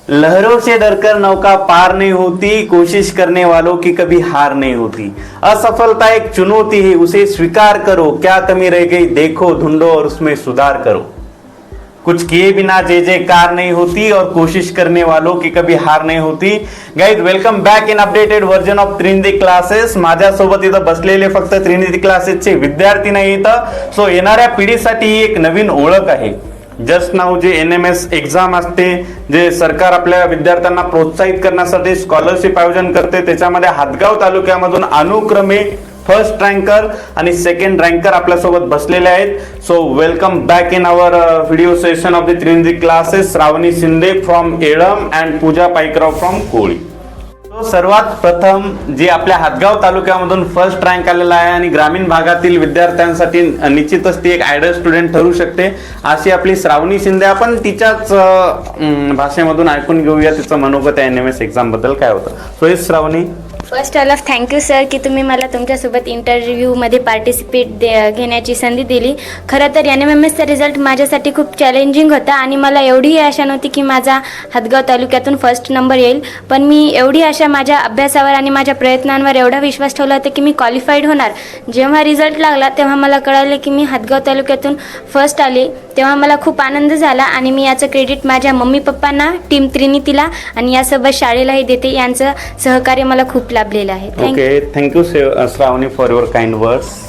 लहरों से डरकर नौका पार नहीं होती, कोशिश करने वालों की कभी हार नहीं होती। असफलता एक चुनौती है, उसे स्वीकार करो। क्या कमी रह गई देखो, ढूंढो और उसमें सुधार करो। कुछ किए बिना जय जयकार नहीं होती और कोशिश करने वालों की कभी हार नाही होती। Guys, welcome back in updated version of Trinidhi classes. माझ्यासोबत इथं बसलेले फक्त त्रिनिधी क्लासेसचे विद्यार्थी नाही इथं, सो येणाऱ्या पिढीसाठी ही एक नवीन ओळख आहे। जस्ट नाउ जे NMS एक्झाम असते, जे सरकार आपल्या विद्यार्थ्यांना प्रोत्साहित करण्यासाठी स्कॉलरशिप आयोजन करते, त्याच्यामध्ये हातगाव तालुक्यामधून अनुक्रमे फर्स्ट रँकर आणि सेकंड रँकर आपल्यासोबत बसलेले आहेत। So welcome back in our video session of the Trinidhi classes. Shravani Shinde from Elam and Pooja Paikrao from Koli. सर्वात प्रथम जे आपल्या हातगाव तालुक्यामधून फर्स्ट रँक आलेला आहे आणि ग्रामीण भागातील विद्यार्थ्यांसाठी निश्चितच ती एक आयडल स्टुडंट ठरू शकते अशी आपली श्रावणी शिंदे। आपण तिच्याच भाषेमधून ऐकून घेऊया तिचं मनोगत आहे NMS एक्झाम बद्दल काय होतं। So yes Shravani, first all of thank you sir की तुम्ही मला तुमच्यासोबत इंटरव्ह्यूमध्ये पार्टिसिपेट घेण्याची संधी दिली। खरं तर NMSचा रिझल्ट माझ्यासाठी खूप चॅलेंजिंग होता आणि मला एवढी आशा नव्हती की माझा हातगाव तालुक्यातून फर्स्ट नंबर येईल, पण मी एवढी आशा माझ्या अभ्यासावर आणि माझ्या प्रयत्नांवर एवढा विश्वास ठेवला होता की मी क्वालिफाईड होणार। जेव्हा रिझल्ट लागला तेव्हा मला कळाले की मी हातगाव तालुक्यातून फर्स्ट आले, तेव्हा मला खूप आनंद झाला आणि मी याचं क्रेडिट माझ्या मम्मी पप्पांना, टीम त्रिनिधीला आणि यासोबत शाळेलाही देते। यांचं सहकार्य मला खूप लाभलेलं आहे। Okay, thank you Shravani for your kind words.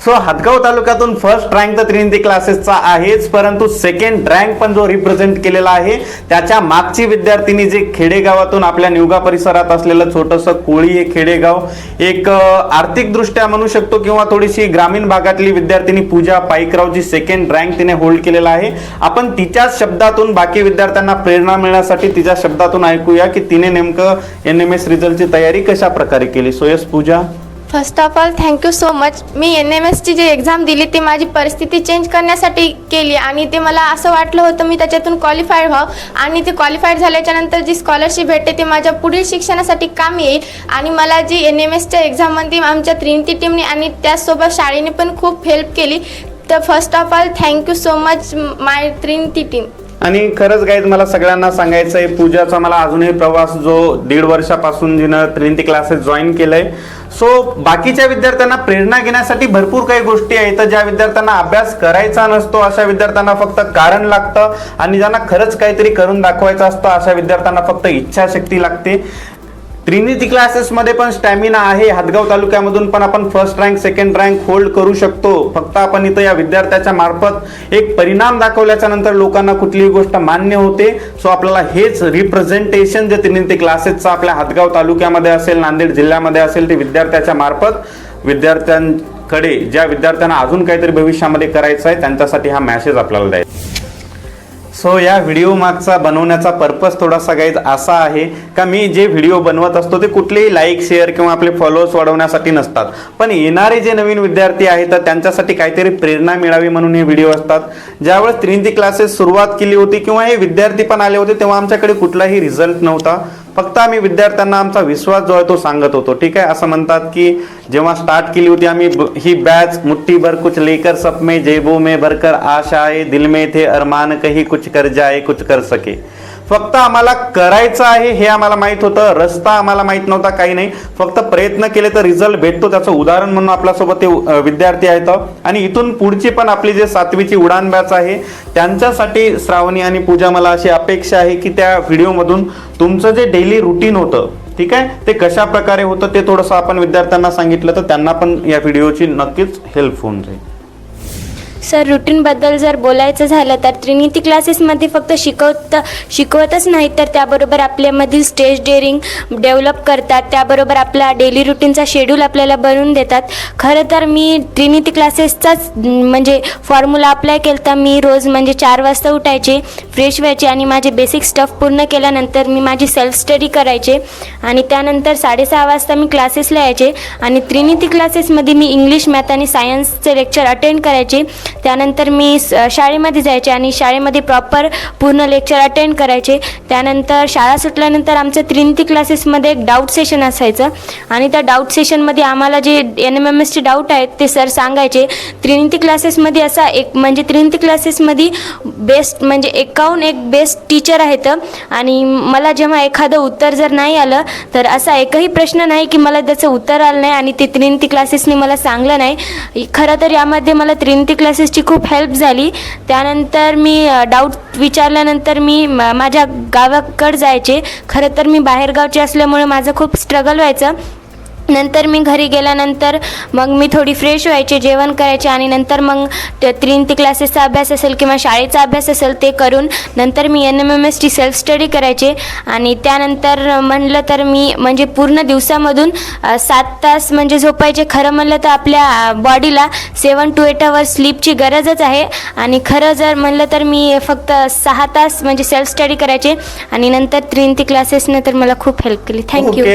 So Hatgaon तालुक्यातून फर्स्ट रँक तर त्रिनिधी क्लासेसचा आहेच, परंतु सेकंड रँक पण जो रिप्रेझेंट केलेला आहे त्याच्या मागची विद्यार्थिनी जे खेडेगावातून आपल्या निवगा परिसरात असलेलं छोटंसं कोळी हे खेडेगाव, एक आर्थिकदृष्ट्या म्हणू शकतो किंवा थोडीशी ग्रामीण भागातली विद्यार्थिनी पूजा पाईकराव जी सेकंड रँक तिने होल्ड केलेला आहे। आपण तिच्याच शब्दातून बाकी विद्यार्थ्यांना प्रेरणा मिळण्यासाठी तिच्या शब्दातून ऐकूया की तिने नेमकं NMS रिझल्टची तयारी कशा प्रकारे केली। So yes Pooja. First of all thank you so much. मी NMSची जी एक्झाम दिली ती माझी परिस्थिती चेंज करण्यासाठी केली आणि ते मला असं वाटलं होतं मी त्याच्यातून क्वालिफाईड व्हावं आणि ते क्वालिफाईड झाल्याच्यानंतर जी स्कॉलरशिप भेटते ती माझ्या पुढील शिक्षणासाठी काम येईल। आणि मला जी NMSच्या एक्झाममध्ये आमच्या त्रिनिधी टीमने आणि त्याचसोबत शाळेने पण खूप हेल्प केली। तर first of all thank you so much my Trinidhi team. आणि खरंच गाईज, मला सगळ्यांना सांगायचं आहे पूजाचा मला अजूनही प्रवास जो 1.5 वर्षापासून जिनं त्रिनिधी क्लासेस जॉईन केलंय। सो बाकीच्या विद्यार्थ्यांना प्रेरणा घेण्यासाठी भरपूर काही गोष्टी आहेत। ज्या विद्यार्थ्यांना अभ्यास करायचा नसतो अशा विद्यार्थ्यांना फक्त कारण लागतं आणि ज्यांना खरंच काहीतरी करून दाखवायचं असतं अशा विद्यार्थ्यांना फक्त इच्छाशक्ती लागते। त्रिनिधी क्लासेसमध्ये पण स्टॅमिना आहे। हातगाव तालुक्यामधून पण आपण first rank second rank hold करू शकतो। फक्त आपण इथं या विद्यार्थ्याच्या मार्फत एक परिणाम दाखवल्याच्या नंतर लोकांना कुठलीही गोष्ट मान्य होते। सो आपल्याला हेच रिप्रेझेंटेशन जे त्रिनिधी क्लासेसचं आपल्या हातगाव तालुक्यामध्ये असेल, नांदेड जिल्ह्यामध्ये असेल, ते विद्यार्थ्याच्या मार्फत विद्यार्थ्यांकडे, ज्या विद्यार्थ्यांना अजून काहीतरी भविष्यामध्ये करायचं आहे त्यांच्यासाठी हा मेसेज आपल्याला द्यायचा। सो या व्हिडिओ मागचा बनवण्याचा पर्पज थोडासा गाईज असा आहे का मी जे व्हिडिओ बनवत असतो ते कुठलेही लाईक शेअर किंवा आपले फॉलोअर्स वाढवण्यासाठी नसतात, पण येणारे जे नवीन विद्यार्थी आहेत तर त्यांच्यासाठी काहीतरी प्रेरणा मिळावी म्हणून हे व्हिडिओ असतात। ज्यावेळेस त्रिनिधी क्लासेस सुरुवात केली होती किंवा हे विद्यार्थी पण आले होते तेव्हा आमच्याकडे कुठलाही रिझल्ट नव्हता, फक्त आम्ही विद्यार्थ्यांना आमचा विश्वास जो आहे तो सांगत होतो। ठीक आहे, असं म्हणतात की जेव्हा स्टार्ट केली होती आम्ही ही बॅच, मुट्ठी भर कुछ लेकर सब में जेबों में भरकर आशाएं, दिल में थे अरमान कहीं कुछ कर जाए कुछ कर सके। फक्त आम्हाला करायचं आहे हे आम्हाला माहित होतं, रस्ता आम्हाला माहित नव्हता, काही नाही, फक्त प्रयत्न केले तर रिझल्ट भेटतो। त्याचं उदाहरण म्हणून आपल्यासोबत ते विद्यार्थी आहेत आणि इथून पुढची पण आपली जे 7वीची उडान बॅच आहे त्यांच्यासाठी श्रावणी आणि पूजा मला अशी अपेक्षा आहे की त्या व्हिडिओमधून तुमचं जे डेली रुटीन होतं, ठीक आहे, ते कशा प्रकारे होतं ते थोडंसं आपण विद्यार्थ्यांना सांगितलं तर त्यांना पण या व्हिडिओची नक्कीच हेल्प होऊन जाईल। सर, रुटीनबद्दल जर बोलायचं झालं तर त्रिनिधी क्लासेसमध्ये फक्त शिकवतच नाहीत तर त्याबरोबर आपल्यामधील स्टेज डेअरिंग डेव्हलप करतात, त्याबरोबर आपला डेली रुटीनचा शेड्यूल आपल्याला बनवून देतात। खरं तर मी त्रिनिधी क्लासेसचाच म्हणजे फॉर्म्युला अप्लाय केला तर मी रोज म्हणजे 4 वाजता उठायचे, फ्रेश व्हायचे आणि माझे बेसिक स्टफ पूर्ण केल्यानंतर मी माझी सेल्फ स्टडी करायचे आणि त्यानंतर 6:30 वाजता मी क्लासेसला यायचे आणि त्रिनिधी क्लासेसमध्ये मी इंग्लिश, मॅथ आणि सायन्सचे लेक्चर अटेंड करायचे त्यानंतर मी शाळेमध्ये जायचे आणि शाळेमध्ये प्रॉपर पूर्ण लेक्चर अटेंड करायचे. त्यानंतर शाळा सुटल्यानंतर आमचं त्रिनिटी क्लासेसमध्ये एक डाऊट सेशन असायचं आणि त्या डाऊट सेशनमध्ये आम्हाला जे NMMSचे डाऊट आहेत ते सर सांगायचे. त्रिनिटी क्लासेसमध्ये असा एक म्हणजे त्रिनिटी क्लासेसमध्ये बेस्ट म्हणजे एकाहून एक बेस्ट टीचर आहेत आणि मला जेव्हा एखादं उत्तर जर नाही आलं तर असा एकही प्रश्न नाही की मला त्याचं उत्तर आलं नाही आणि ते त्रिनिटी क्लासेसने मला सांगलं नाही. खरं तर यामध्ये मला त्रिनिटी क्लासेसची खूप हेल्प झाली. त्यानंतर मी डाऊट विचारल्यानंतर मी माझ्या गावाकडे जायचे. खरं तर मी बाहेरगावचे असल्यामुळे माझं खूप स्ट्रगल व्हायचं. नंतर मी घरी गेल्यानंतर मग मी थोडी फ्रेश व्हायचे, जेवण करायचे आणि नंतर मग त्रिनिटी क्लासेसचा अभ्यास असेल किंवा शाळेचा अभ्यास असेल ते करून नंतर मी NMMSची सेल्फ स्टडी करायचे. आणि त्यानंतर म्हणलं तर मी म्हणजे पूर्ण दिवसामधून 7 तास म्हणजे झोपायचे. खरं म्हणलं तर आपल्या बॉडीला 7 to 8 hours स्लीपची गरजच आहे आणि खरं जर म्हणलं तर मी फक्त 6 तास म्हणजे सेल्फ स्टडी करायचे आणि नंतर त्रिनिटी क्लासेसने तर मला खूप हेल्प केली. Thank you.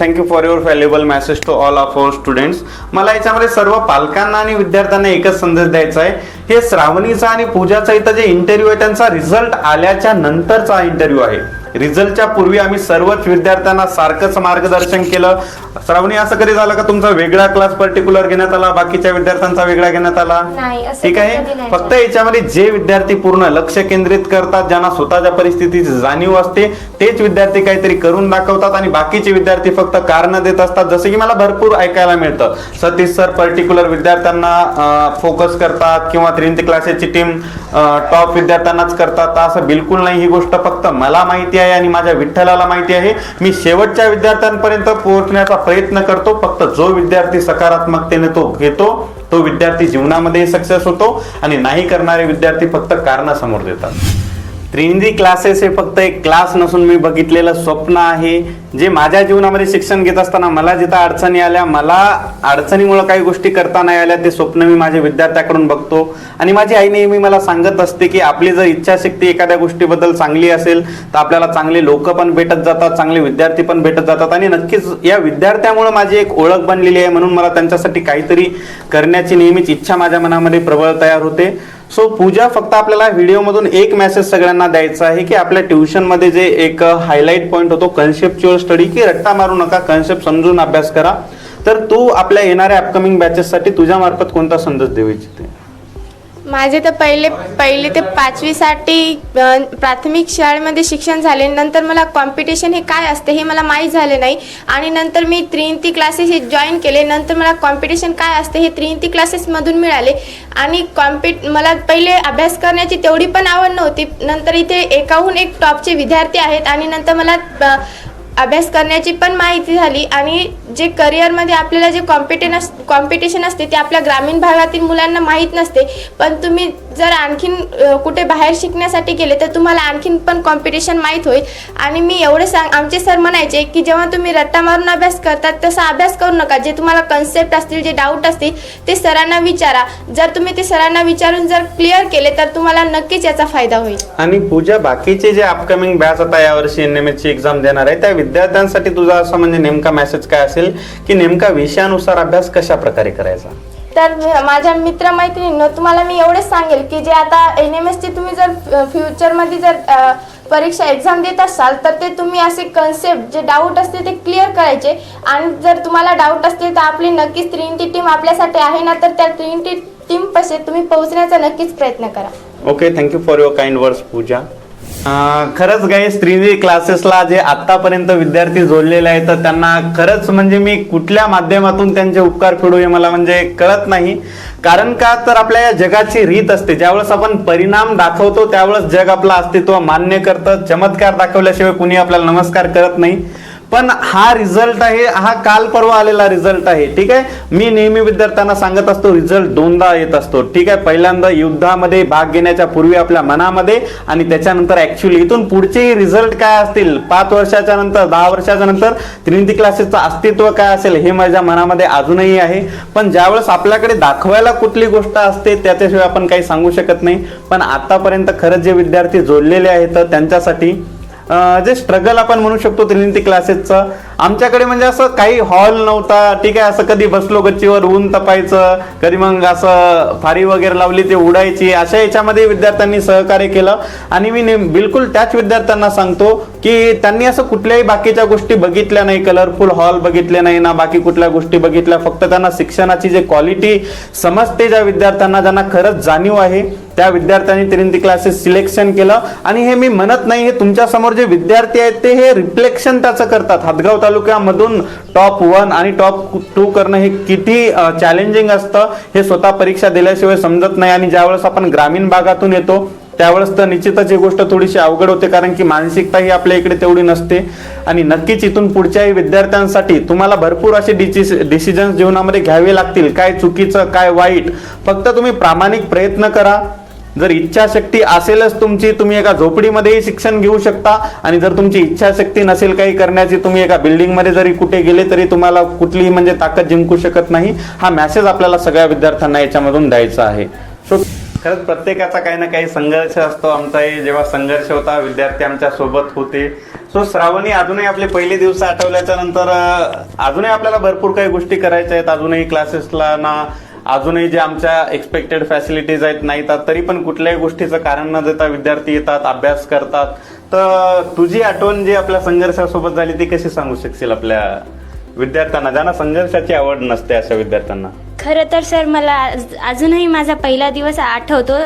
Thank you for your valuable message to all of our students. मला याच्यामध्ये सर्व पालकांना आणि विद्यार्थ्यांना एकच संदेश द्यायचा आहे. हे श्रावणीचा आणि पूजाचा इथं जे इंटरव्ह्यू आहे त्यांचा रिझल्ट आल्याच्या नंतरचा इंटरव्ह्यू आहे. रिझल्टच्या पूर्वी आम्ही सर्वच विद्यार्थ्यांना सारखंच मार्गदर्शन केलं. श्रावणी, असं कधी झालं का तुमचा वेगळा क्लास पर्टिक्युलर घेण्यात आला, बाकीच्या विद्यार्थ्यांचा वेगळा घेण्यात आला? नाही, असं ठीक आहे. कधी नाही. फक्त याच्यामध्ये जे विद्यार्थी पूर्ण लक्ष केंद्रित करतात, ज्यांना स्वतःच्या परिस्थितीची जाणीव असते, तेच विद्यार्थी काहीतरी करून दाखवतात आणि बाकीचे विद्यार्थी फक्त कारणं देत असतात. जसं की मला भरपूर ऐकायला मिळतं, सतीश सर पर्टिक्युलर विद्यार्थ्यांना फोकस करतात किंवा त्रिनिटी क्लासेसची टीम टॉप विद्यार्थ्यांनाच करतात. असं बिलकुल नाही. ही गोष्ट फक्त मला माहिती आहे आणि माझ्या विठ्ठलाला माहिती आहे. मी शेवटच्या विद्यार्थ्यांपर्यंत पोहोचण्याचा प्रयत्न करतो. फक्त जो विद्यार्थी सकारात्मकतेने तो घेतो तो विद्यार्थी जीवनामध्ये सक्सेस होतो आणि नाही करणारे विद्यार्थी फक्त कारण समोर देतात. त्रिनिटी क्लासेस हे फक्त एक क्लास नसून मी बघितलेलं स्वप्न आहे, जे माझ्या जीवनामध्ये शिक्षण घेत असताना मला जिथं अडचणी आल्या, मला अडचणीमुळे काही गोष्टी करता नाही आल्या, ते स्वप्न मी माझ्या विद्यार्थ्याकडून बघतो. आणि माझी आई नेहमी मला सांगत असते की आपली जर इच्छाशक्ती एखाद्या गोष्टीबद्दल चांगली असेल तर आपल्याला चांगले लोक पण भेटत जातात, चांगले विद्यार्थी पण भेटत जातात. आणि नक्कीच या विद्यार्थ्यामुळे माझी एक ओळख बनलेली आहे, म्हणून मला त्यांच्यासाठी काहीतरी करण्याची नेहमीच इच्छा माझ्या मनामध्ये प्रबळ तयार होते. सो पूजा, फक्त आपल्याला व्हिडिओमधून एक मेसेज सगळ्यांना द्यायचा आहे की आपल्या ट्युशनमध्ये जे एक हायलाईट पॉईंट होतो कन्सेप्च्युअल स्टडी, की रट्टा मारू नका, कन्सेप्ट समजून अभ्यास करा. तर तू आपल्या येणाऱ्या अपकमिंग बॅचेससाठी तुझ्या मार्फत कोणता संदेश देऊ इच्छिते? माझे तर पहिले ते 5वी साठी प्राथमिक शाळेमध्ये शिक्षण झाले. नंतर मला कॉम्पिटिशन हे काय असते हे मला माहीत झाले नाही आणि नंतर मी त्रिनिटी क्लासेस हे जॉईन केले. नंतर मला कॉम्पिटिशन काय असते हे त्रिनिटी क्लासेसमधून मिळाले आणि मला पहिले अभ्यास करण्याची तेवढी पण आवड नव्हती. नंतर इथे एकाहून एक टॉपचे विद्यार्थी आहेत आणि नंतर मला अभ्यास करण्याची पण माहिती झाली. आणि जे करिअरमध्ये आपल्याला जे कॉम्पिटिशन असते ते आपल्या ग्रामीण भागातील मुलांना माहीत नसते, पण तुम्ही जर आणखीन कुठे बाहेर शिकण्यासाठी गेले तर तुम्हाला आणखीन पण कॉम्पिटिशन माहीत होईल. आणि मी एवढं आमचे सर म्हणायचे की जेव्हा तुम्ही रट्टा मारून अभ्यास करतात तसा अभ्यास करू नका. जे तुम्हाला कन्सेप्ट असतील, जे डाऊट असतील ते सरांना विचारा. जर तुम्ही ते सरांना विचारून जर क्लिअर केले तर तुम्हाला नक्कीच याचा फायदा होईल. आणि पूजा, बाकीचे जे अपकमिंग बॅच आता यावर्षी NMSची एक्झाम देणार आहे त्या विद्यार्थ्यांसाठी तुझा असं म्हणजे नेमका मेसेज काय असेल की नेमका विषयानुसार अभ्यास कशा प्रकारे करायचा? तर माझ्या मित्रमैत्रिणींनो, तुम्हाला मी एवढेच सांगेल की जे आता NMSची तुम्ही जर फ्युचरमध्ये जर परीक्षा एक्झाम देत असाल तर ते तुम्ही असे कन्सेप्ट जे डाऊट असते ते क्लिअर करायचे. आणि जर तुम्हाला डाऊट असतील तर आपली नक्कीच त्रिनिटी टीम आपल्यासाठी आहे ना, तर त्या त्रिनिटी टीम पाशी तुम्ही पोहोचण्याचा नक्कीच प्रयत्न करा. Okay, thank you for your kind words Pooja. खरंच गाईस, त्रिनिटी क्लासेसला जे आतापर्यंत विद्यार्थी जोडलेले आहेत तर त्यांना खरंच म्हणजे मी कुठल्या माध्यमातून त्यांचे उपकार फेडू हे मला म्हणजे कळत नाही. कारण का तर आपल्या या जगाची रीत असते, ज्यावेळेस आपण परिणाम दाखवतो त्यावेळेस जग आपलं अस्तित्व मान्य करतं. चमत्कार दाखवल्याशिवाय कुणी आपल्याला नमस्कार करत नाही. पण हा रिझल्ट आहे, हा काल परवा आलेला रिझल्ट आहे. ठीक आहे, मी नेहमी विद्यार्थ्यांना सांगत असतो रिझल्ट दोनदा येत असतो. ठीक आहे, पहिल्यांदा युद्धामध्ये भाग घेण्याच्या पूर्वी आपल्या मनामध्ये आणि त्याच्यानंतर ऍक्च्युअली इथून पुढचेही रिझल्ट काय असतील 5 वर्षाच्या नंतर, 10 वर्षाच्या नंतर त्रिनिटी क्लासेसचं अस्तित्व काय असेल हे माझ्या मनामध्ये अजूनही आहे. पण ज्यावेळेस आपल्याकडे दाखवायला कुठली गोष्ट असते त्याच्याशिवाय आपण काही सांगू शकत नाही. पण आतापर्यंत खरंच जे विद्यार्थी जोडलेले आहेत त्यांच्यासाठी जे स्ट्रगल आपण म्हणू शकतो ट्रिनिटी क्लासेसचं, आमच्याकडे म्हणजे असं काही हॉल नव्हता, ठीक आहे. असं कधी बसलो गच्चीवर ऊन तपायचं, कधी मग असं फारी वगैरे लावली ते उडायची, अशा याच्यामध्ये विद्यार्थ्यांनी सहकार्य केलं. आणि मी बिलकुल त्याच विद्यार्थ्यांना सांगतो की त्यांनी असं कुठल्याही बाकीच्या गोष्टी बघितल्या नाही, कलरफुल हॉल बघितले नाही ना बाकी कुठल्या गोष्टी बघितल्या. फक्त त्यांना शिक्षणाची जे क्वालिटी समजते, ज्या विद्यार्थ्यांना ज्यांना खरंच जाणीव आहे, त्या विद्यार्थ्यांनी ट्रिनिटी क्लासेस सिलेक्शन केलं. आणि हे मी म्हणत नाही, हे तुमच्या समोर जे विद्यार्थी आहेत ते हे रिफ्लेक्शन त्याचं करतात. हदगाव तालुक्यामधून टॉप 1 आणि टॉप 2 करणं हे किती चॅलेंजिंग असतं हे स्वतः परीक्षा दिल्याशिवाय समजत नाही. आणि ज्यावेळेस आपण ग्रामीण भागातून येतो त्यावेळेस तर निश्चितच ही गोष्ट थोडीशी अवघड होते, कारण की मानसिकता ही आपल्या इकडे तेवढी नसते. आणि नक्कीच इथून पुढच्याही विद्यार्थ्यांसाठी तुम्हाला भरपूर असे डिसिजन्स जीवनामध्ये घ्यावे लागतील, काय चुकीचं काय वाईट. फक्त तुम्ही प्रामाणिक प्रयत्न करा. जर इच्छाशक्ती असेलच तुमची, तुम्ही एका झोपडीमध्येही शिक्षण घेऊ शकता. आणि जर तुमची इच्छाशक्ती नसेल काही करण्याची, तुम्ही एका बिल्डिंग मध्ये जरी कुठे गेले तरी तुम्हाला कुठलीही म्हणजे ताकद जिंकू शकत नाही. हा मेसेज आपल्याला सगळ्या विद्यार्थ्यांना याच्यामधून द्यायचा आहे. सो खरंच प्रत्येकाचा काही ना काही संघर्ष असतो. आमचाही जेव्हा संघर्ष होता, विद्यार्थी आमच्या सोबत होते. सो श्रावणी, अजूनही आपले पहिले दिवस आठवल्याच्या नंतर अजूनही आपल्याला भरपूर काही गोष्टी करायच्या आहेत. अजूनही क्लासेसला ना अजूनही जे आमच्या एक्सपेक्टेड फॅसिलिटीज आहेत नाहीत, तरी पण कुठल्याही गोष्टीचं कारण न देता विद्यार्थी येतात, अभ्यास करतात. तर तुझी आठवण जी आपल्या संघर्षासोबत झाली ती कशी सांगू शकशील आपल्या विद्यार्थ्यांना, ज्यांना संघर्षाची आवड नसते, अशा विद्यार्थ्यांना? खरं तर सर मला अजूनही माझा पहिला दिवस आठवतो,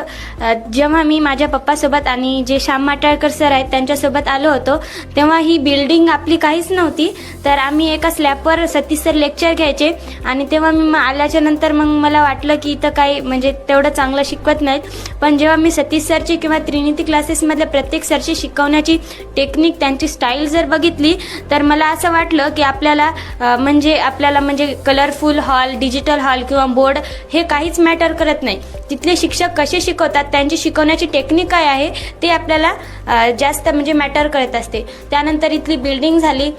जेव्हा मी माझ्या पप्पासोबत आणि जे श्याम माटाळकर सर आहेत त्यांच्यासोबत आलो होतो. तेव्हा ही बिल्डिंग आपली काहीच नव्हती. तर आम्ही एका स्लॅबवर सतीश सर लेक्चर घ्यायचे. आणि तेव्हा मी आल्याच्या नंतर मग मला वाटलं की इथं काही म्हणजे तेवढं चांगलं शिकवत नाहीत. पण जेव्हा मी सतीश सरची किंवा ट्रिनिटी क्लासेसमधल्या प्रत्येक सरची शिकवण्याची टेक्निक, त्यांची स्टाईल जर बघितली तर मला असं वाटलं की आपल्याला म्हणजे कलरफुल हॉल, डिजिटल हॉल किंवा बोर्ड हे काहीच मॅटर करत नाही. तिथले शिक्षक कसे शिकवतात, त्यांची शिकवण्याची टेक्निक काय आहे ते आपल्याला जास्त म्हणजे मॅटर करत असते. त्यानंतर इथली बिल्डिंग झाली.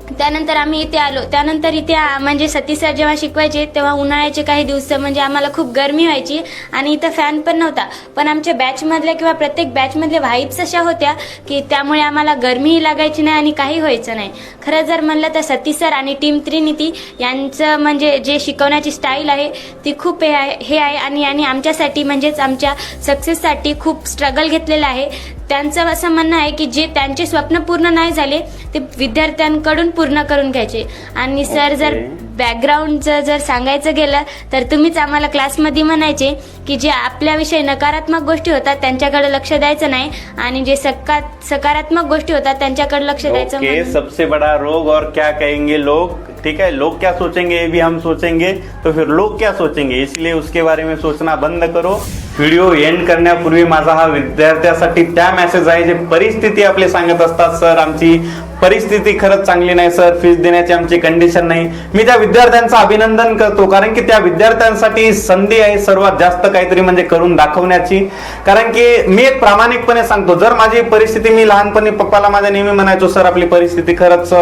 त्यानंतर आम्ही इथे आलो. त्यानंतर इथे म्हणजे सतीश सर जेव्हा शिकवायचे तेव्हा उन्हाळ्याचे काही दिवस म्हणजे आम्हाला खूप गरमी व्हायची आणि इथं फॅन पण नव्हता. पण आमच्या बॅचमधल्या किंवा प्रत्येक बॅचमधल्या व्हाईब्स अशा होत्या की त्यामुळे आम्हाला गरमीही लागायची नाही आणि काही व्हायचं नाही. खरं जर म्हणलं तर सतीश सर आणि टीम त्रिनिती यांचं म्हणजे जे शिकवण्याची स्टाईल आहे ती खूप हे आहे आणि आमच्यासाठी म्हणजेच आमच्या सक्सेससाठी खूप स्ट्रगल घेतलेलं आहे. त्यांचं असं म्हणणं आहे की जे त्यांचे स्वप्न पूर्ण नाही झाले ते विद्यार्थ्यांकडून पूर्ण करून घ्यायचे. आणि सर जर बॅकग्राऊंडचं जर सांगायचं गेलं तर तुम्हीच आम्हाला क्लासमध्ये म्हणायचे की जे आपल्याविषयी नकारात्मक गोष्टी होतात त्यांच्याकडे लक्ष द्यायचं नाही आणि जे सकारात्मक गोष्टी होतात त्यांच्याकडे लक्ष द्यायचं. सबसे बड़ा रोग और क्या कहेंगे लोग, ठीक है, लोग क्या सोचेंगे ये भी हम सोचेंगे, तो फिर लोग क्या सोचेंगे, इसलिए उसके बारे में सोचना बंद करो. व्हिडिओ एंड करण्यापूर्वी माझा हा विद्यार्थ्यासाठी त्या मेसेज आहे जे परिस्थिती आपले सांगत असतात, सर आमची परिस्थिती खरंच चांगली नाही सर, फीस देण्याची आमची कंडिशन नाही. मी त्या विद्यार्थ्यांचं अभिनंदन करतो, कारण की त्या विद्यार्थ्यांसाठी संधी आहे सर्वात जास्त काहीतरी म्हणजे करून दाखवण्याची. कारण की मी एक प्रामाणिकपणे सांगतो, जर माझी परिस्थिती, मी लहानपणी पप्पाला माझ्या नेहमी म्हणायचो सर आपली परिस्थिती खरंच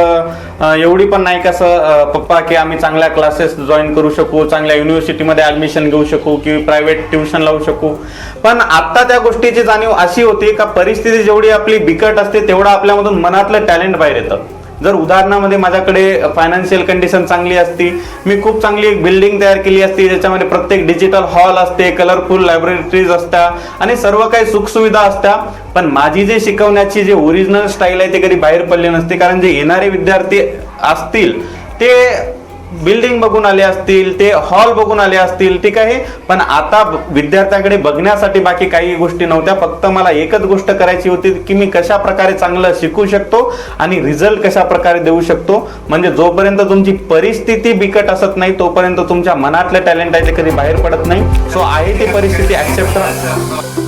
एवढी पण नाही कसं पप्पा की आम्ही चांगल्या क्लासेस जॉईन करू शकू, चांगल्या युनिव्हर्सिटीमध्ये ऍडमिशन घेऊ शकू किंवा प्रायव्हेट ट्युशन लावू शकू. पण आता त्या गोष्टीची जाणीव अशी होती का परिस्थिती जेवढी आपली बिकट असते तेवढं आपल्यामधून मनातलं टॅलेंट बाहेर येतं. जर उदाहरणामध्ये माझ्याकडे फायनान्शियल कंडिशन चांगली असती, मी खूप चांगली एक बिल्डिंग तयार केली असती ज्याच्यामध्ये प्रत्येक डिजिटल हॉल असते, कलरफुल लायब्ररीज असत्या आणि सर्व काही सुखसुविधा असत्या, पण माझी जे शिकवण्याची जे ओरिजिनल स्टाईल आहे ते कधी बाहेर पडले नसते. कारण जे येणारे विद्यार्थी असतील ते बिल्डिंग बघून आले असतील, ते हॉल बघून आले असतील, ठीक आहे, पण आता विद्यार्थ्याकडे बघण्यासाठी बाकी काही गोष्टी नव्हत्या. फक्त मला एकच गोष्ट करायची होती की मी कशा प्रकारे चांगलं शिकू शकतो आणि रिझल्ट कशा प्रकारे देऊ शकतो. म्हणजे जोपर्यंत तुमची परिस्थिती बिकट असत नाही तोपर्यंत तुमच्या मनातलं टॅलेंट आहे ते कधी बाहेर पडत नाही. सो आहे ती परिस्थिती ऍक्सेप्ट करा.